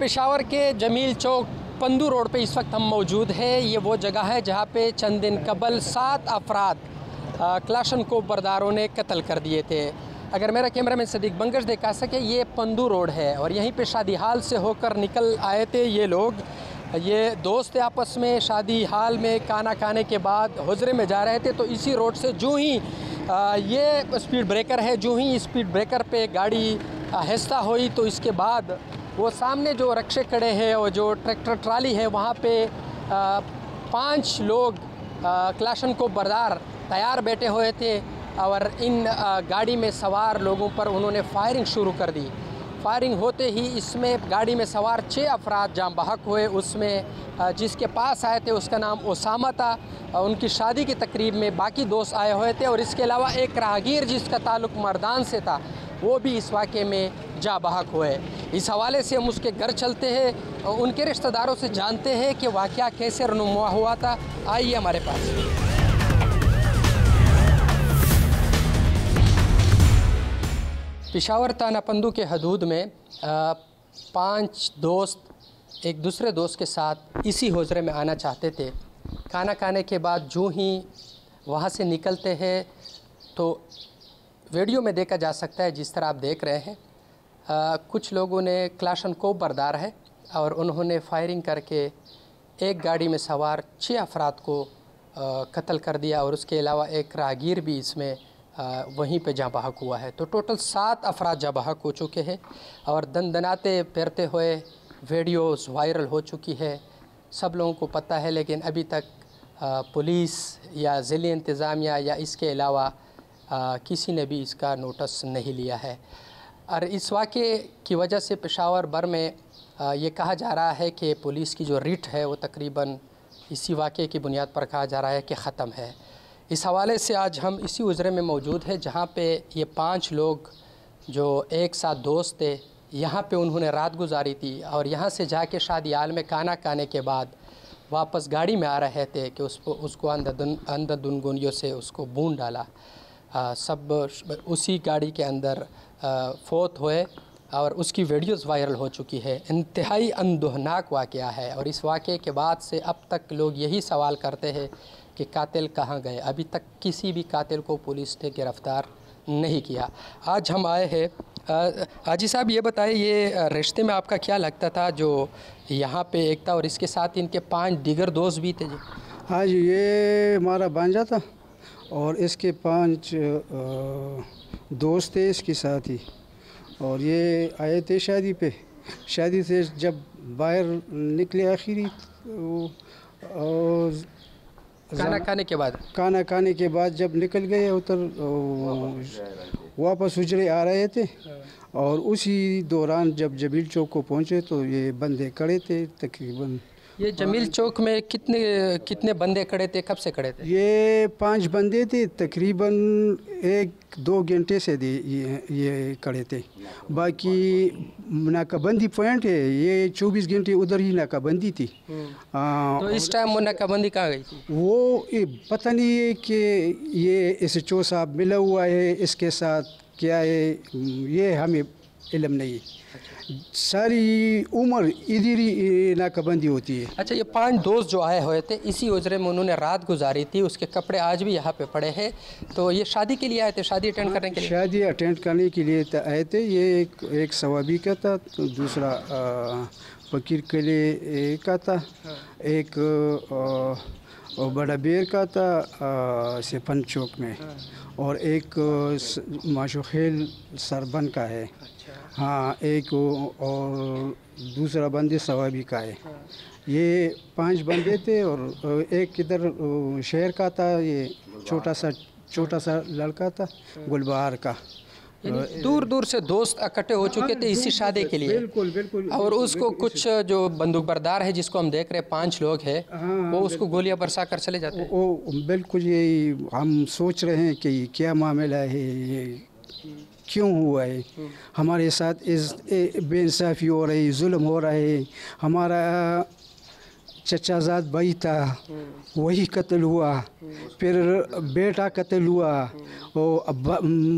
पेशावर के जमील चौक पंदू रोड पे इस वक्त हम मौजूद हैं। ये वो जगह है जहाँ पे चंद दिन कबल 7 अफराद क्लाशनकोव बरदारों ने कत्ल कर दिए थे। अगर मेरा कैमरामैन सदीक बंगश दिखा सके, ये पंदू रोड है और यहीं पे शादी हाल से होकर निकल आए थे ये लोग। ये दोस्त आपस में शादी हाल में खाना खाने के बाद हुजरे में जा रहे थे, तो इसी रोड से जो ही ये स्पीड ब्रेकर है, जो ही स्पीड ब्रेकर पे गाड़ी हिस्सा हुई तो इसके बाद वो सामने जो रक्शे खड़े हैं और जो ट्रैक्टर ट्राली है वहाँ पे 5 लोग क्लाशनकोव बरदार तैयार बैठे हुए थे और इन गाड़ी में सवार लोगों पर उन्होंने फायरिंग शुरू कर दी। फायरिंग होते ही इसमें गाड़ी में सवार 6 अफराद जाँ बहक हुए। उसमें जिसके पास आए थे उसका नाम ओसामा था, उनकी शादी की तकरीब में बाकी दोस्त आए हुए थे और इसके अलावा एक राहगीर जिसका ताल्लुक़ मर्दान से था वो भी इस वाक़े में जा बहक हुए। इस हवाले से हम उसके घर चलते हैं और उनके रिश्तेदारों से जानते हैं कि वाक़या कैसे रनुमा हुआ था। आइए हमारे पास। पेशावर थाना पंदू के हदूद में 5 दोस्त एक दूसरे दोस्त के साथ इसी हुजरे में आना चाहते थे। खाना खाने के बाद जो ही वहाँ से निकलते हैं तो वीडियो में देखा जा सकता है जिस तरह आप देख रहे हैं, कुछ लोगों ने क्लाशनकोव बरदार है और उन्होंने फायरिंग करके एक गाड़ी में सवार 6 अफराद को कत्ल कर दिया और उसके अलावा एक राहगीर भी इसमें वहीं पे जाँ बहक हुआ है। तो टोटल 7 अफराद जाँ बहक हो चुके हैं और दंदनाते फिरते हुए वीडियोस वायरल हो चुकी है। सब लोगों को पता है, लेकिन अभी तक पुलिस या ज़िली इंतज़ामिया या इसके अलावा किसी ने भी इसका नोटिस नहीं लिया है। और इस वाक़े की वजह से पेशावर भर में ये कहा जा रहा है कि पुलिस की जो रिट है वो तकरीबन इसी वाक़े की बुनियाद पर कहा जा रहा है कि ख़त्म है। इस हवाले से आज हम इसी उजरे में मौजूद हैं जहाँ पे ये 5 लोग जो एक साथ दोस्त थे यहाँ पे उन्होंने रात गुजारी थी और यहाँ से जाके शादी हाल में खाना खाने के बाद वापस गाड़ी में आ रहे थे कि उसको अंधाधुंध से उसको भून डाला। सब उसी गाड़ी के अंदर फौत हुए और उसकी वीडियोस वायरल हो चुकी है। इंतहाई अंदोहनाक वाक़या है और इस वाक़े के बाद से अब तक लोग यही सवाल करते हैं कि कातिल कहाँ गए। अभी तक किसी भी कातिल को पुलिस ने गिरफ़्तार नहीं किया। आज हम आए हैं। हाजी साहब ये बताएं, ये रिश्ते में आपका क्या लगता था जो यहाँ पे एक था और इसके साथ इनके 5 दीगर दोस्त भी थे? जी हाँ जी, ये हमारा भांजा था और इसके 5 दोस्त थे इसके साथ ही, और ये आए थे शादी पे। शादी से जब बाहर निकले आखिरी और खाना खाने के बाद जब निकल गए उधर वापस हुजरे आ रहे थे और उसी दौरान जब जमील चौक को पहुँचे तो ये बंदे खड़े थे। तकरीबन ये जमील चौक में कितने बंदे खड़े थे? कब से खड़े थे? ये 5 बंदे थे। तकरीबन 1-2 घंटे से ये खड़े थे। बाकी नाकाबंदी पॉइंट है, ये 24 घंटे उधर ही नाकाबंदी थी। तो इस टाइम वो नाकाबंदी कहाँ गई थी? वो पता नहीं है कि ये SHO साहब मिला हुआ है, इसके साथ क्या है ये हमें इल्म नहीं। सारी उम्र इधर ही नाकाबंदी होती है। अच्छा, ये 5 दोस्त जो आए हुए थे इसी उजरे में उन्होंने रात गुजारी थी, उसके कपड़े आज भी यहाँ पे पड़े हैं। तो ये शादी के लिए आए थे, शादी अटेंड करने के लिए? शादी अटेंड करने के लिए आए थे। ये एक सवाबी का था, तो दूसरा फकीर किले का था, एक बड़ा बेर का था सिपन चौक में, और एक माशुखेल सरबन का है। हाँ, एक और दूसरा बंदे सवाबी का है। ये 5 बंदे थे और एक इधर शहर का था, ये छोटा सा लड़का था गुलबहार का। दूर दूर से दोस्त इकट्ठे हो चुके थे इसी शादी के लिए। बिल्कुल। और उसको कुछ जो बंदूक बरदार है जिसको हम देख रहे हैं 5 लोग हैं, वो उसको गोलियां बरसा कर चले जाते हैं। वो बिल्कुल यही हम सोच रहे हैं कि क्या मामला है, ये क्यों हुआ है, हमारे साथ बेइंसाफ़ी हो रही, जुल्म हो रहा है, हमारा चचाजाद भाई था वही कत्ल हुआ, फिर बेटा कत्ल हुआ, और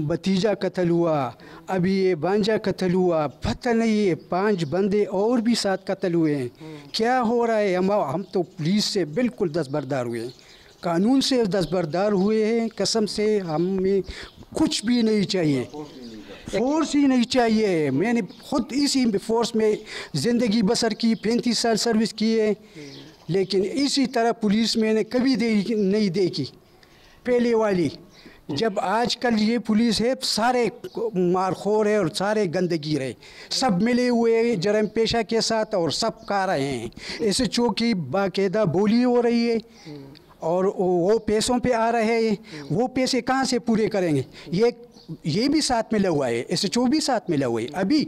भतीजा कत्ल हुआ, अभी ये भांजा कत्ल हुआ, पता नहीं है 5 बंदे और भी साथ कत्ल हुए हैं। क्या हो रहा है? हम तो पुलिस से बिल्कुल दस्तबरदार हुए हैं, कानून से दस्तबरदार हुए हैं। कसम से हमें कुछ भी नहीं चाहिए, फोर्स ही नहीं चाहिए। मैंने खुद इसी फोर्स में ज़िंदगी बसर की, 35 साल सर्विस की है, लेकिन इसी तरह पुलिस मैंने कभी नहीं देखी पहले वाली। जब आजकल ये पुलिस है सारे मारखोर है और सारे गंदगी रहे, सब मिले हुए जरम पेशा के साथ और सब खा रहे हैं। ऐसे चौकी बाकायदा बोली हो रही है और वो पैसों पे आ रहे हैं, वो पैसे कहाँ से पूरे करेंगे? ये भी साथ मिला हुआ है, SHO भी साथ मिला हुआ है। अभी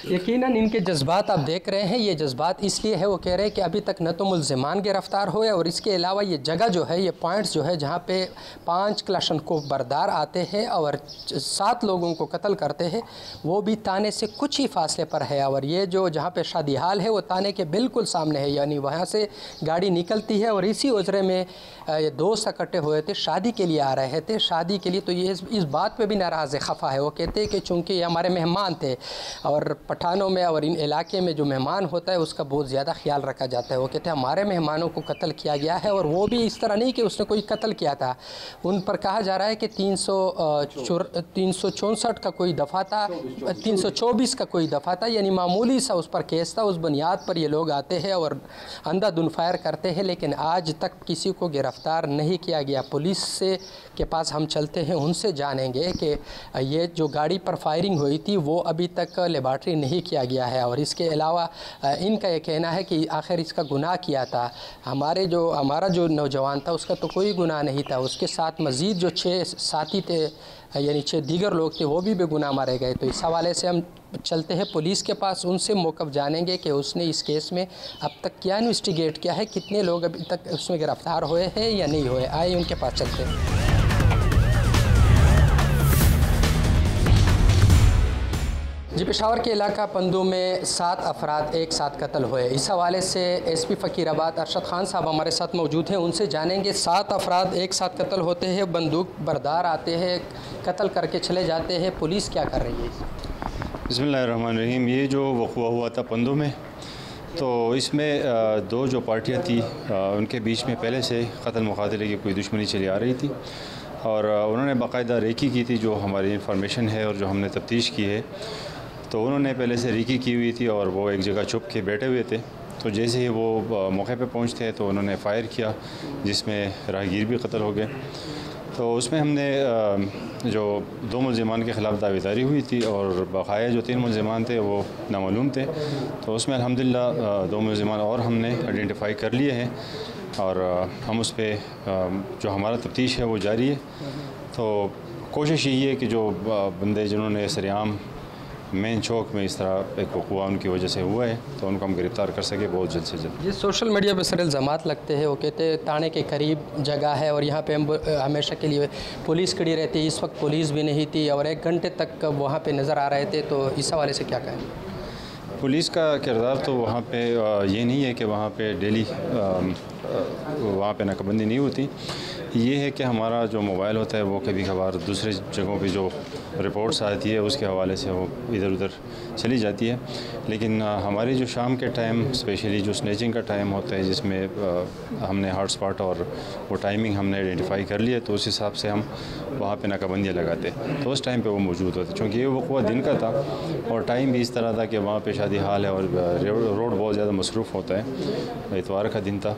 यकीनन इनके जज्बात आप देख रहे हैं, ये जज्बात इसलिए है, वो कह रहे हैं कि अभी तक न तो मुल्ज़िमान गिरफ़्तार हुए और इसके अलावा ये जगह जो है, ये पॉइंट्स जो है जहाँ पे 5 क्लाशनकोव बरदार आते हैं और 7 लोगों को कत्ल करते हैं, वो भी ताने से कुछ ही फासले पर है। और ये जो जहाँ पे शादी हाल है वो ताने के बिल्कुल सामने है, यानी वहाँ से गाड़ी निकलती है और इसी उजरे में ये दोस्त इकट्ठे हुए थे, शादी के लिए आ रहे थे, शादी के लिए। तो ये इस बात पे भी नाराज़ खफा है। वो कहते हैं कि चूँकि ये हमारे मेहमान थे और पठानों में और इन इलाके में जो मेहमान होता है उसका बहुत ज़्यादा ख्याल रखा जाता है। वो कहते हैं हमारे मेहमानों को कत्ल किया गया है, और वो भी इस तरह नहीं कि उसने कोई कत्ल किया था। उन पर कहा जा रहा है कि 364 का कोई दफ़ा था, 324 का कोई दफ़ा था, यानी मामूली सा उस पर केस था। उस बुनियाद पर ये लोग आते हैं और अंधाधुंध फायर करते हैं, लेकिन आज तक किसी को गिरफ़्तार नहीं किया गया। पुलिस से के पास हम चलते हैं, उनसे जानेंगे कि ये जो गाड़ी पर फायरिंग हुई थी वो अभी तक लेबॉर्ट्री नहीं किया गया है। और इसके अलावा इनका ये कहना है कि आखिर इसका गुनाह किया था, हमारा जो नौजवान था उसका तो कोई गुनाह नहीं था, उसके साथ मज़ीद जो 6 साथी थे यानी 6 दीगर लोग थे वो भी बेगुनाह मारे गए। तो इस हवाले से हम चलते हैं पुलिस के पास, उनसे मौक़िफ़ जानेंगे कि उसने इस केस में अब तक क्या इन्वेस्टिगेट किया है, कितने लोग अभी तक उसमें गिरफ़्तार हुए हैं या नहीं हुए। आइए उनके पास चलते हैं। जी, पेशावर के इलाका पंदू में 7 अफराद एक साथ कत्ल हुए। इस हवाले से SP फ़कीराबाद अरशद ख़ान साहब हमारे साथ मौजूद हैं, उनसे जानेंगे 7 अफराद एक साथ कत्ल होते हैं, बंदूक बरदार आते हैं, कत्ल करके चले जाते हैं, पुलिस क्या कर रही है? बिस्मिल्लाहिर्रहमानिर्रहीम। ये जो वक़्वा हुआ था पंदू में, तो इसमें 2 जो पार्टियाँ थी उनके बीच में पहले से कत्ल मुक़ातले की कोई दुश्मनी चली आ रही थी और उन्होंने बाकायदा रेकी की थी, जो हमारी इन्फॉर्मेशन है और जो हमने तफ्तीश की है। तो उन्होंने पहले से रेकी की हुई थी और वो एक जगह छुप के बैठे हुए थे। तो जैसे ही वो मौके पे पहुंचते हैं तो उन्होंने फ़ायर किया, जिसमें राहगीर भी कत्ल हो गए। तो उसमें हमने जो 2 मुल्ज़िमान के ख़िलाफ़ दावेदारी हुई थी और बकाया जो 3 मुल्ज़िमान थे वो नामालूम थे। तो उसमें अल्हम्दुलिल्लाह 2 मुल्ज़िमान और हमने आइडेंटिफाई कर लिए हैं और हम उस पर जो हमारा तफ्तीश है वो जारी है। तो कोशिश यही है कि जो बंदे जिन्होंने सरेआम मेन चौक में इस तरह एक वक़्वा उनकी वजह से हुआ है, तो उनको हम गिरफ़्तार कर सके बहुत जल्द से जल्द। ये सोशल मीडिया पर सर इल्ज़ामात लगते हैं, वो कहते हैं ताने के करीब जगह है और यहाँ पे हमेशा के लिए पुलिस खड़ी रहती है। इस वक्त पुलिस भी नहीं थी और 1 घंटे तक वहाँ पे नज़र आ रहे थे, तो इस हवाले से क्या कहें? पुलिस का किरदार तो वहाँ पे ये नहीं है कि वहाँ पे डेली वहाँ पे नाकाबंदी नहीं होती। ये है कि हमारा जो मोबाइल होता है वो कभी कभार दूसरे जगहों पे जो रिपोर्ट्स आती है उसके हवाले से वो इधर उधर चली जाती है। लेकिन हमारी जो शाम के टाइम स्पेशली जो स्नैचिंग का टाइम होता है, जिसमें हमने हॉट स्पॉट और वो टाइमिंग हमने आइडेंटिफाई कर लिया, तो उस हिसाब से हम वहाँ पे नाकाबंदियाँ लगाते। तो उस टाइम पे वो मौजूद होते, चूँकि ये वक़्वा दिन का था और टाइम भी इस तरह था कि वहाँ पे शादी हाल है और रोड बहुत ज़्यादा मसरूफ़ होता है। इतवार का दिन था,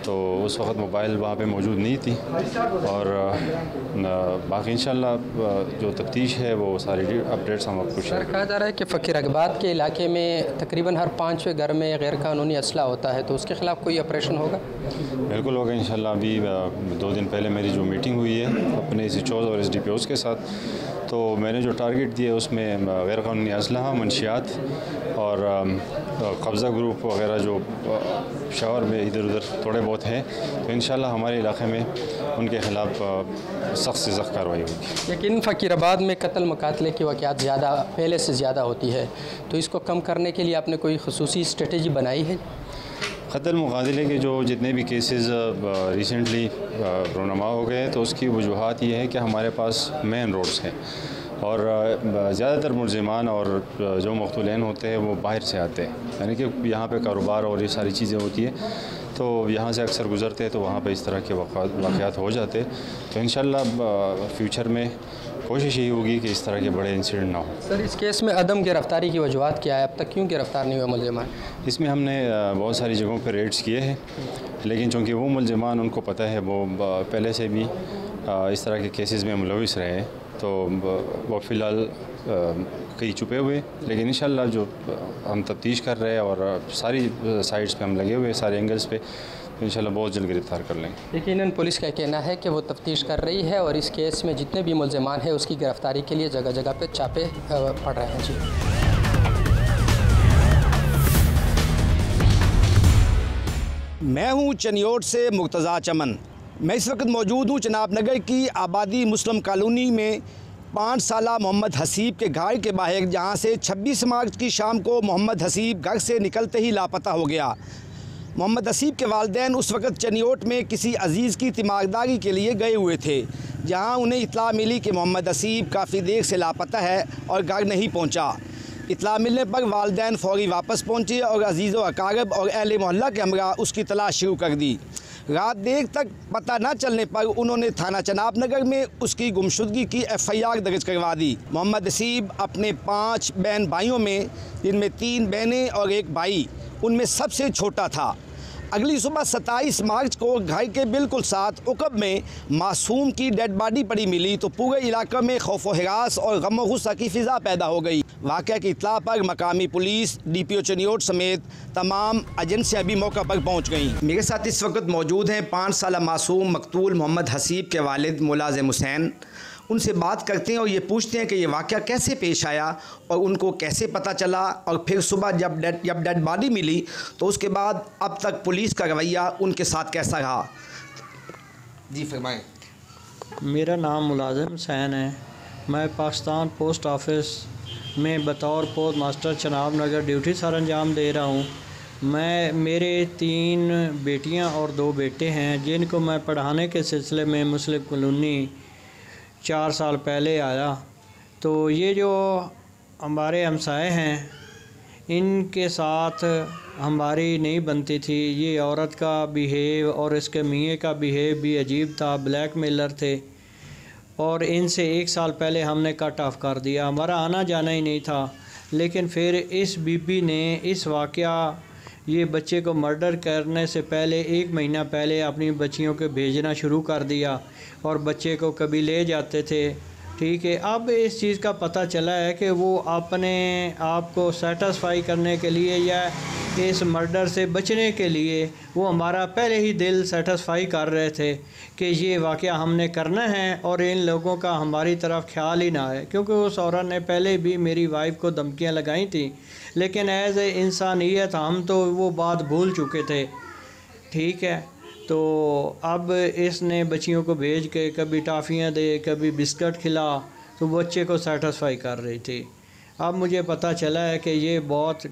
तो उस वक़्त मोबाइल वहाँ पे मौजूद नहीं थी और बाकी इंशाल्लाह जो तफ्तीश है वो सारी अपडेट्स हम आपको शेयर। कहा जा रहा है कि फ़कीराबाद के इलाके में तकरीबन हर 5वें घर में गैर कानूनी असला होता है, तो उसके ख़िलाफ़ कोई ऑपरेशन होगा? बिल्कुल होगा इंशाल्लाह। अभी 2 दिन पहले मेरी जो मीटिंग हुई है अपने SHOs और SDPOs के साथ, तो मैंने जो टारगेट दिए उसमें गैर कानूनी असलहा, मंशियात और कब्ज़ा ग्रुप वगैरह जो शहर में इधर उधर थोड़े बहुत हैं, तो इंशाल्लाह हमारे इलाके में उनके ख़िलाफ़ सख्त से सख्त कार्रवाई होगी। लेकिन फ़कीराबाद में कत्ल मुकातले की वाक़यात ज़्यादा पहले से ज़्यादा होती है, तो इसको कम करने के लिए आपने कोई ख़ुसूसी स्ट्रेटजी बनाई है? क़त्ल मुक़ातिले के जो जितने भी केसेस रिसेंटली रोनमा हो गए तो उसकी वजूहात ये है कि हमारे पास मेन रोड्स हैं और ज़्यादातर मुलज़िमान और जो मक़तूलैन होते हैं वो बाहर से आते हैं, यानी कि यहाँ पे कारोबार और ये सारी चीज़ें होती हैं तो यहाँ से अक्सर गुज़रते हैं तो वहाँ पे इस तरह के वाक़यात हो जाते तो इंशाअल्लाह फ्यूचर में कोशिश यही होगी कि इस तरह के बड़े इंसिडेंट ना हो। सर, इस केस में अदम गिरफ़्तारी की वजूहात क्या है? अब तक क्यों गिरफ़्तार नहीं हुए मुलज़िमान? इसमें हमने बहुत सारी जगहों पर रेड्स किए हैं, लेकिन चूँकि वो मुलज़िमान उनको पता है वो पहले से भी इस तरह के केसेस में मुलविस रहे हैं तो वो फ़िलहाल कई छुपे हुए, लेकिन इंशाअल्लाह जो हम तफ्तीश कर रहे हैं और सारी साइड्स पे हम लगे हुए हैं, सारे एंगल्स पे, तो इंशाअल्लाह बहुत जल्द गिरफ़्तार कर लेंगे। यकीनन पुलिस का कहना है कि वो तफ्तीश कर रही है और इस केस में जितने भी मुलज़िमान हैं उसकी गिरफ़्तारी के लिए जगह जगह पे छापे पड़ रहे हैं। जी, मैं हूँ चनियोट से मुर्तज़ा चमन। मैं इस वक्त मौजूद हूँ जनाब नगर की आबादी मुस्लिम कॉलोनी में 5 साला मोहम्मद हसीब के घर के बाहर, जहाँ से 26 मार्च की शाम को मोहम्मद हसीब घर से निकलते ही लापता हो गया। मोहम्मद हसीब के वालिदैन उस वक्त चनियोट में किसी अजीज़ की तीमारदारी के लिए गए हुए थे, जहाँ उन्हें इत्तला मिली कि मोहम्मद हसीब काफ़ी देर से लापता है और घर नहीं पहुँचा। इत्तला मिलने पर वालिदैन फ़ौरी वापस पहुँचे और अजीज़ व अकारब और अहले मोहल्ला के हमरा उसकी तलाश शुरू कर दी। रात देर तक पता न चलने पर उन्होंने थाना चनाब नगर में उसकी गुमशुदगी की FIR दर्ज करवा दी। मोहम्मद हसीब अपने 5 बहन भाइयों में, जिनमें 3 बहनें और 1 भाई, उनमें सबसे छोटा था। अगली सुबह 27 मार्च को घर के बिल्कुल साथ उकब में मासूम की डेड बॉडी पड़ी मिली तो पूरे इलाके में खौफ व हिरास और गम व गुस्सा की फ़िज़ा पैदा हो गई। वाक़या की इत्तला पर मकामी पुलिस, DPO चनियोट समेत तमाम एजेंसियाँ भी मौका पर पहुँच गईं। मेरे साथ इस वक्त मौजूद हैं 5 साला मासूम मकतूल मोहम्मद हसीब के वालिद मुलाज़िम हुसैन। उनसे बात करते हैं और ये पूछते हैं कि ये वाक़या कैसे पेश आया और उनको कैसे पता चला, और फिर सुबह जब डेड बॉडी मिली तो उसके बाद अब तक पुलिस का रवैया उनके साथ कैसा रहा। जी फरमाएं। मेरा नाम मुलाज़िम हुसैन है। मैं पाकिस्तान पोस्ट ऑफिस में बतौर पोस्ट मास्टर चनाब नगर ड्यूटी सर अंजाम दे रहा हूँ। मेरे 3 बेटियाँ और 2 बेटे हैं, जिनको मैं पढ़ाने के सिलसिले में मुस्लिम कॉलोनी 4 साल पहले आया। तो ये जो हमारे हमसाए हैं, इनके साथ हमारी नहीं बनती थी। ये औरत का बिहेव और इसके मियाँ का बिहेव भी अजीब था, ब्लैकमेलर थे, और इनसे 1 साल पहले हमने कट ऑफ कर दिया। हमारा आना जाना ही नहीं था। लेकिन फिर इस बीबी ने इस वाक़या, ये बच्चे को मर्डर करने से पहले 1 महीना पहले अपनी बच्चियों को भेजना शुरू कर दिया और बच्चे को कभी ले जाते थे। ठीक है, अब इस चीज़ का पता चला है कि वो अपने आप को सेटिस्फाई करने के लिए या इस मर्डर से बचने के लिए वो हमारा पहले ही दिल सेटिस्फाई कर रहे थे कि ये वाक़या हमने करना है और इन लोगों का हमारी तरफ ख्याल ही ना आए, क्योंकि उस औरत ने पहले भी मेरी वाइफ को धमकियां लगाई थी, लेकिन एज़ ए इंसानियत हम तो वो बात भूल चुके थे। ठीक है, तो अब इसने बच्चियों को भेज के कभी टॉफ़ियाँ दे, कभी बिस्किट खिला, तो बच्चे को सेटिस्फाई कर रही थी। अब मुझे पता चला है कि ये बहुत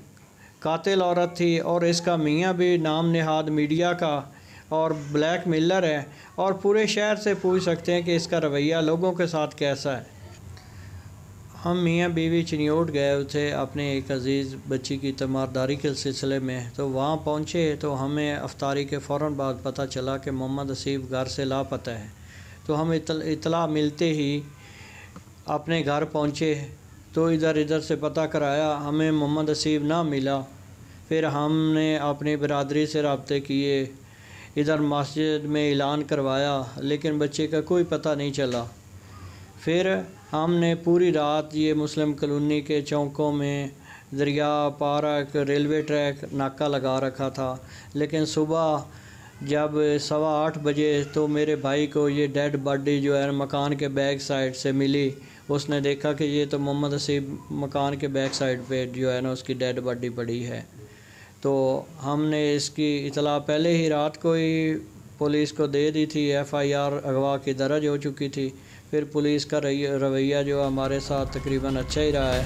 कातिल औरत थी और इसका मियाँ भी नाम नेहाद मीडिया का और ब्लैकमेलर है, और पूरे शहर से पूछ सकते हैं कि इसका रवैया लोगों के साथ कैसा है। हम मियाँ बीवी चनियोट गए थे अपने एक अजीज़ बच्ची की तीमारदारी के सिलसिले में। तो वहाँ पहुँचे तो हमें अफ्तारी के फ़ौरन बाद पता चला कि मोहम्मद हसीब घर से लापता है। तो हम इतला मिलते ही अपने घर पहुँचे तो इधर से पता कराया, हमें मोहम्मद हसीब ना मिला। फिर हमने अपनी बरादरी से रब्ते किए, इधर मस्जिद में ऐलान करवाया, लेकिन बच्चे का कोई पता नहीं चला। फिर हमने पूरी रात ये मुस्लिम कॉलोनी के चौकों में, दरिया, पार्क, रेलवे ट्रैक नाका लगा रखा था, लेकिन सुबह जब 7:15 बजे तो मेरे भाई को ये डेड बॉडी जो है मकान के बैक साइड से मिली। उसने देखा कि ये तो मोहम्मद हसीब मकान के बैक साइड पे जो है ना उसकी डेड बॉडी पड़ी है। तो हमने इसकी इतला पहले ही रात को ही पुलिस को दे दी थी। FIR अगवा की दर्ज हो चुकी थी। फिर पुलिस का रवैया जो हमारे साथ तकरीबन अच्छा ही रहा है।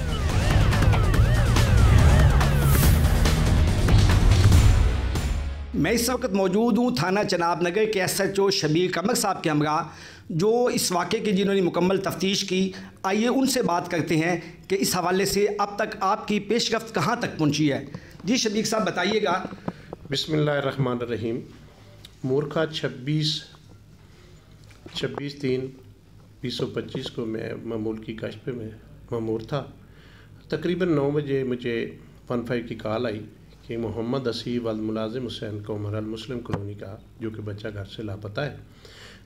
मैं इस वक्त मौजूद हूँ थाना चनाब नगर के SHO शबीर कमर साहब के हमरा, जो इस वाक़े की जिन्होंने मुकम्मल तफ्तीश की। आइए उनसे बात करते हैं कि इस हवाले से अब तक आपकी पेशरफ्त कहाँ तक पहुँची है। जी शबीर साहब बताइएगा। बिस्मिल्लाहिर्रहमानिर्रहीम। मूर्खा 26/3/2025 को मैं मामूल की गश्त पे में मामूर था। तकरीबन 9 बजे मुझे 15 की कॉल आई कि मोहम्मद हसीब अल मुलाजिम हुसैन कोमर अल मुस्लिम कॉलोनी का जो कि बच्चा घर से लापता है।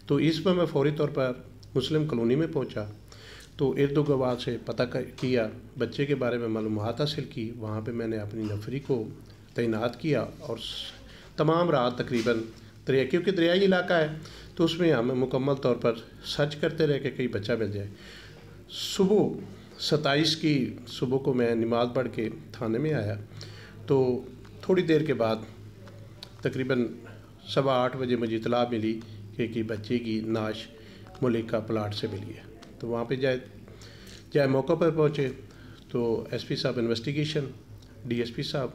तो इस पर मैं फ़ौरी तौर पर मुस्लिम कॉलोनी में पहुंचा, तो इर्द गवाह से पता किया, बच्चे के बारे में मालूमात हासिल की। वहाँ पे मैंने अपनी नफरी को तैनात किया और तमाम रात तकरीबन दरिया, क्योंकि दरियाई इलाका है तो उसमें हम मुकम्मल तौर पर सर्च करते रहे कि कहीं बच्चा मिल जाए। सुबह 27 की सुबह को मैं नमाज़ पढ़ के थाने में आया, तो थोड़ी देर के बाद तकरीबन 7:15 बजे मुझे इतला मिली कि बच्चे की नाश मुलिका प्लाट से मिली है। तो वहाँ पे जाए मौके पर पहुँचे तो SP साहब इन्वेस्टिगेशन, DSP साहब,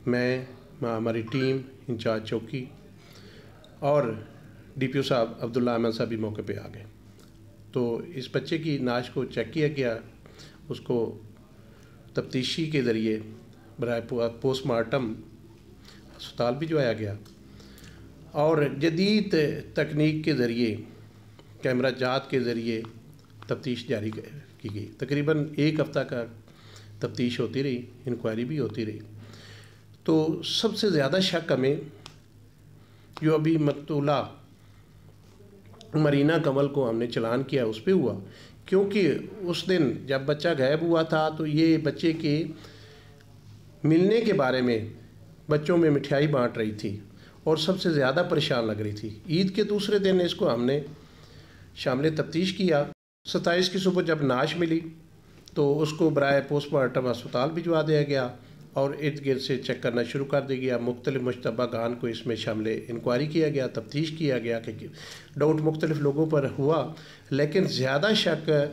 मैं, हमारी टीम इंचार्ज चौकी और DPO साहब अब्दुल्ला अहमद साहब भी मौके पे आ गए। तो इस बच्चे की नाश को चेक किया गया, उसको तफ्तीशी के ज़रिए बराए पोस्टमार्टम अस्पताल भिजवाया गया और जदीद तकनीक के ज़रिए कैमरा जात के ज़रिए तफ्तीश जारी की गई। तकरीबन 1 हफ़्ता का तफ्तीश होती रही, इंक्वायरी भी होती रही। तो सबसे ज़्यादा शक हमें जो अभी मकतूला मरीना कमल को हमने चलान किया उस पर हुआ, क्योंकि उस दिन जब बच्चा गायब हुआ था तो ये बच्चे के मिलने के बारे में बच्चों में मिठाई बांट रही थी और सबसे ज़्यादा परेशान लग रही थी। ईद के दूसरे दिन इसको हमने शामिल तफ्तीश किया। 27 की सुबह जब नाश मिली तो उसको बराए पोस्टमार्टम अस्पताल भिजवा दिया गया और इर्द गिर्द से चेक करना शुरू कर दिया गया। मुख्तलिफ मुश्तबा खान को इसमें शामिल इंक्वायरी किया गया, तफ्तीश किया गया कि डाउट मुख्तलिफ लोगों पर हुआ, लेकिन ज़्यादा शक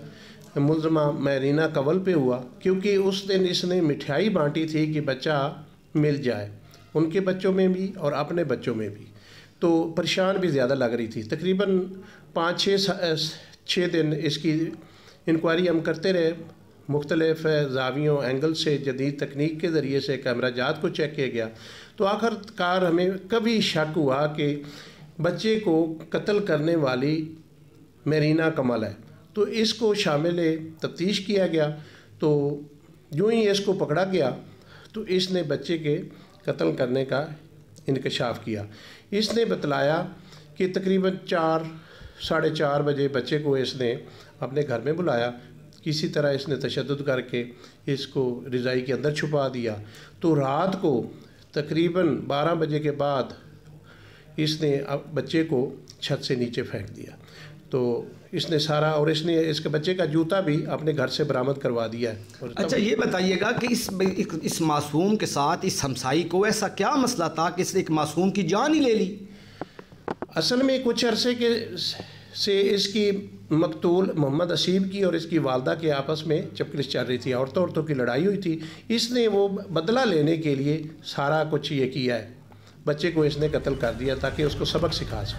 मुलज़मा मरीना कवल पे हुआ, क्योंकि उस दिन इसने मिठाई बांटी थी कि बच्चा मिल जाए, उनके बच्चों में भी और अपने बच्चों में भी। तो परेशान भी ज़्यादा लग रही थी। तकरीबन 5-6 दिन इसकी इंक्वायरी हम करते रहे, मुख्तलिफ ज़ावियों एंगल से जदीद तकनीक के ज़रिए से कैमरा जात को चेक किया गया। तो आखिरकार हमें कभी शक हुआ कि बच्चे को कत्ल करने वाली मरीना कमल है। तो इसको शामिल तफ्तीश किया गया। तो यूँ ही इसको पकड़ा गया तो इसने बच्चे के कत्ल करने का इंकशाफ किया। इसने बतलाया कि तकरीबन 4-4:30 बजे बच्चे को इसने अपने घर में बुलाया, किसी तरह इसने तशद्दुद करके इसको रज़ाई के अंदर छुपा दिया। तो रात को तकरीबन 12 बजे के बाद इसने बच्चे को छत से नीचे फेंक दिया। तो इसने सारा, और इसने इसके बच्चे का जूता भी अपने घर से बरामद करवा दिया है। अच्छा ये बताइएगा कि इस मासूम के साथ, इस हमसाई को ऐसा क्या मसला था कि इसने एक मासूम की जान ही ले ली? असल में कुछ अरसे से इसकी मकतूल मोहम्मद हसीब की और इसकी वालदा के आपस में चपकलिश चल रही थी, औरतों की लड़ाई हुई थी। इसने वो बदला लेने के लिए सारा कुछ ये किया है, बच्चे को इसने कत्ल कर दिया ताकि उसको सबक सिखा सके।